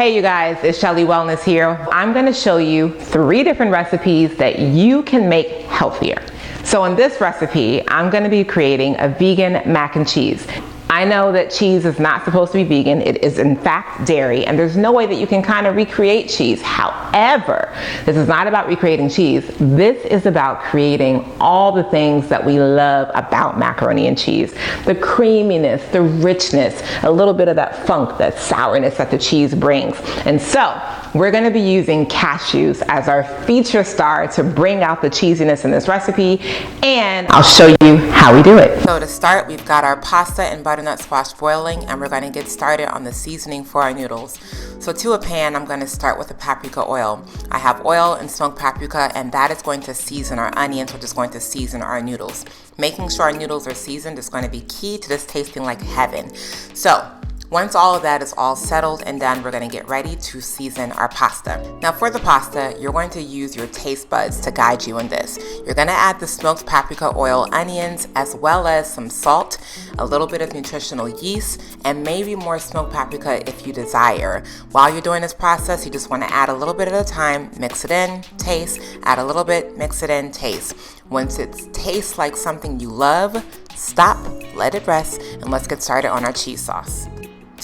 Hey you guys, it's Shelly Wellness here. I'm going to show you 3 different recipes that you can make healthier. So in this recipe, I'm going to be creating a vegan mac and cheese. I know that cheese is not supposed to be vegan. It is in fact dairy, and there's no way that you can kind of recreate cheese. However, this is not about recreating cheese. This is about creating all the things that we love about macaroni and cheese. The creaminess, the richness, a little bit of that funk, that sourness that the cheese brings. And so, we're going to be using cashews as our feature star to bring out the cheesiness in this recipe, and I'll show you how we do it. So to start, we've got our pasta and butternut squash boiling, and we're going to get started on the seasoning for our noodles. So to a pan, I'm going to start with the paprika oil. I have oil and smoked paprika, and that is going to season our onions, which is going to season our noodles. Making sure our noodles are seasoned is going to be key to this tasting like heaven. So once all of that is all settled and done, we're going to get ready to season our pasta. Now for the pasta, you're going to use your taste buds to guide you in this. You're going to add the smoked paprika oil, onions, as well as some salt, a little bit of nutritional yeast, and maybe more smoked paprika if you desire. While you're doing this process, you just want to add a little bit at a time, mix it in, taste, add a little bit, mix it in, taste. Once it tastes like something you love, stop, let it rest, and let's get started on our cheese sauce.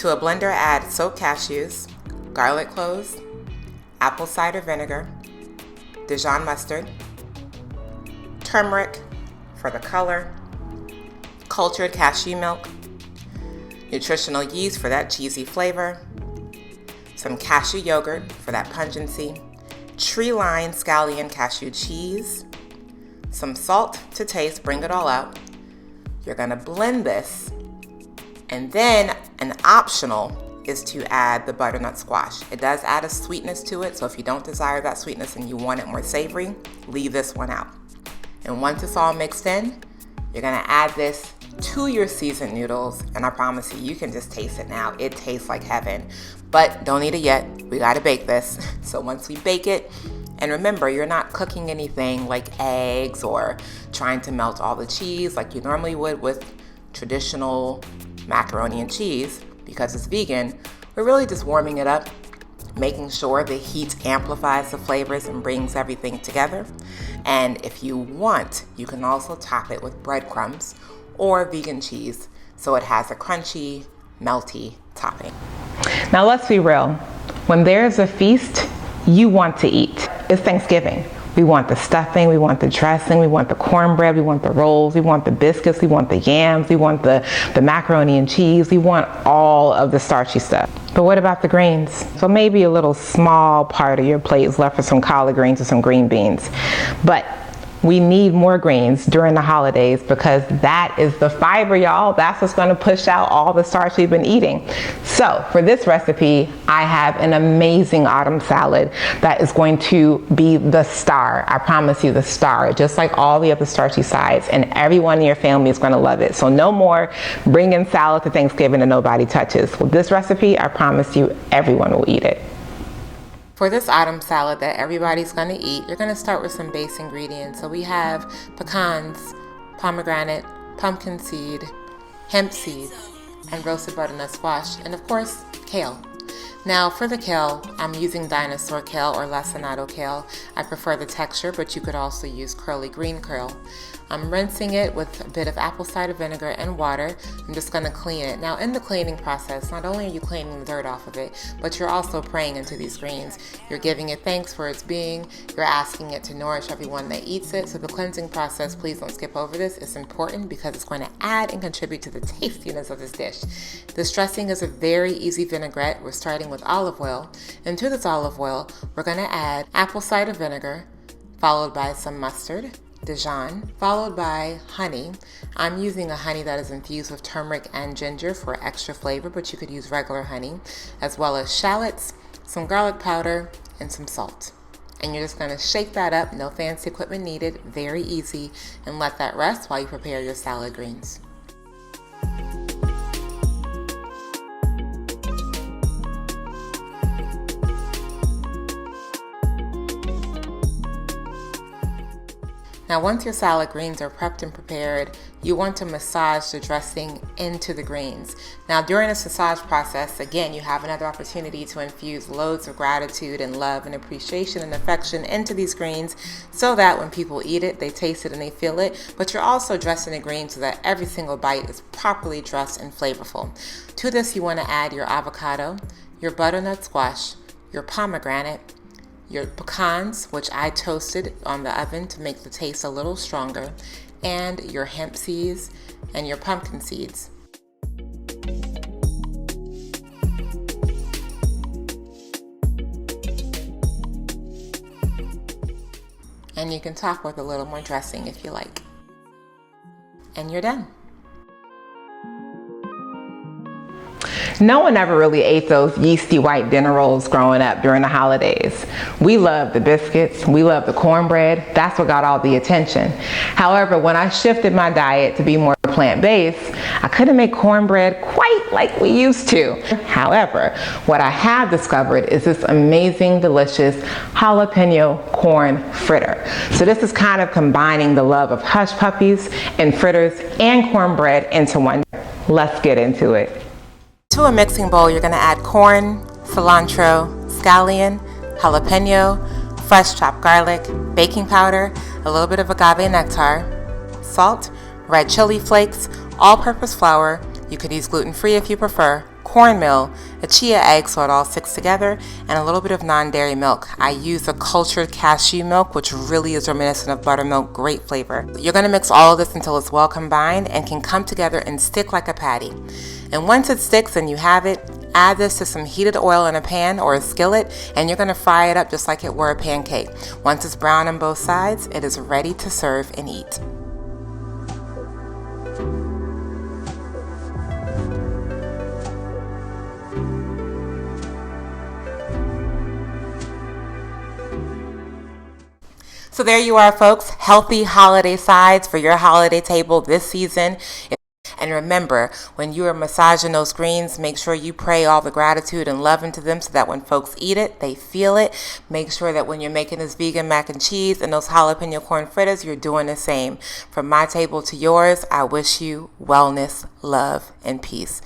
To a blender, add soaked cashews, garlic cloves, apple cider vinegar, Dijon mustard, turmeric for the color, cultured cashew milk, nutritional yeast for that cheesy flavor, some cashew yogurt for that pungency, tree-lined scallion cashew cheese, some salt to taste, bring it all out. You're gonna blend this, and then an optional is to add the butternut squash. It does add a sweetness to it, so if you don't desire that sweetness and you want it more savory, leave this one out. And once it's all mixed in, you're gonna add this to your seasoned noodles, and I promise you, you can just taste it now. It tastes like heaven, but don't eat it yet. We gotta bake this. So once we bake it, and remember, you're not cooking anything like eggs or trying to melt all the cheese like you normally would with traditional macaroni and cheese. Because it's vegan, we're really just warming it up, making sure the heat amplifies the flavors and brings everything together. And if you want, you can also top it with breadcrumbs or vegan cheese so it has a crunchy, melty topping. Now let's be real. When there's a feast, you want to eat. It's Thanksgiving. We want the stuffing, we want the dressing, we want the cornbread, we want the rolls, we want the biscuits, we want the yams, we want the macaroni and cheese, we want all of the starchy stuff. But what about the greens? So maybe a little small part of your plate is left for some collard greens or some green beans. But we need more greens during the holidays because that is the fiber, y'all. That's what's going to push out all the starch we've been eating. So for this recipe, I have an amazing autumn salad that is going to be the star. I promise you, the star, just like all the other starchy sides, and everyone in your family is going to love it. So no more bringing salad to Thanksgiving and nobody touches. With this recipe, I promise you, everyone will eat it. For this autumn salad that everybody's going to eat, you're going to start with some base ingredients. So we have pecans, pomegranate, pumpkin seed, hemp seed, and roasted butternut squash, and of course, kale. Now for the kale, I'm using dinosaur kale or lacinato kale. I prefer the texture, but you could also use curly green kale. I'm rinsing it with a bit of apple cider vinegar and water. I'm just going to clean it. Now in the cleaning process, not only are you cleaning the dirt off of it, but you're also praying into these greens. You're giving it thanks for its being. You're asking it to nourish everyone that eats it. So the cleansing process, please don't skip over this. It's important because it's going to add and contribute to the tastiness of this dish. This dressing is a very easy vinaigrette. We're starting with olive oil. And to this olive oil, we're going to add apple cider vinegar, followed by some mustard, Dijon, followed by honey. I'm using a honey that is infused with turmeric and ginger for extra flavor, but you could use regular honey, as well as shallots, some garlic powder, and some salt. And you're just going to shake that up, no fancy equipment needed, very easy, and let that rest while you prepare your salad greens. Now once your salad greens are prepped and prepared, you want to massage the dressing into the greens. Now, during this massage process, again, you have another opportunity to infuse loads of gratitude and love and appreciation and affection into these greens so that when people eat it, they taste it and they feel it. But you're also dressing the greens so that every single bite is properly dressed and flavorful. To this, you want to add your avocado, your butternut squash, your pomegranate, your pecans, which I toasted on the oven to make the taste a little stronger, and your hemp seeds and your pumpkin seeds. And you can top with a little more dressing if you like. And you're done. No one ever really ate those yeasty white dinner rolls growing up during the holidays. We loved the biscuits, we loved the cornbread, that's what got all the attention. However, when I shifted my diet to be more plant-based, I couldn't make cornbread quite like we used to. However, what I have discovered is this amazing, delicious jalapeno corn fritter. So this is kind of combining the love of hush puppies and fritters and cornbread into one. Let's get into it. To a mixing bowl, you're going to add corn, cilantro, scallion, jalapeno, fresh chopped garlic, baking powder, a little bit of agave nectar, salt, red chili flakes, all-purpose flour, you could use gluten-free if you prefer, cornmeal, a chia egg so it all sticks together, and a little bit of non-dairy milk. I use a cultured cashew milk, which really is reminiscent of buttermilk, great flavor. You're going to mix all of this until it's well combined and can come together and stick like a patty. And once it sticks and you have it, add this to some heated oil in a pan or a skillet, and you're going to fry it up just like it were a pancake. Once it's brown on both sides, it is ready to serve and eat. So there you are, folks, healthy holiday sides for your holiday table this season. And remember, when you are massaging those greens, make sure you pray all the gratitude and love into them so that when folks eat it, they feel it. Make sure that when you're making this vegan mac and cheese and those jalapeno corn fritters, you're doing the same. From my table to yours, I wish you wellness, love, and peace.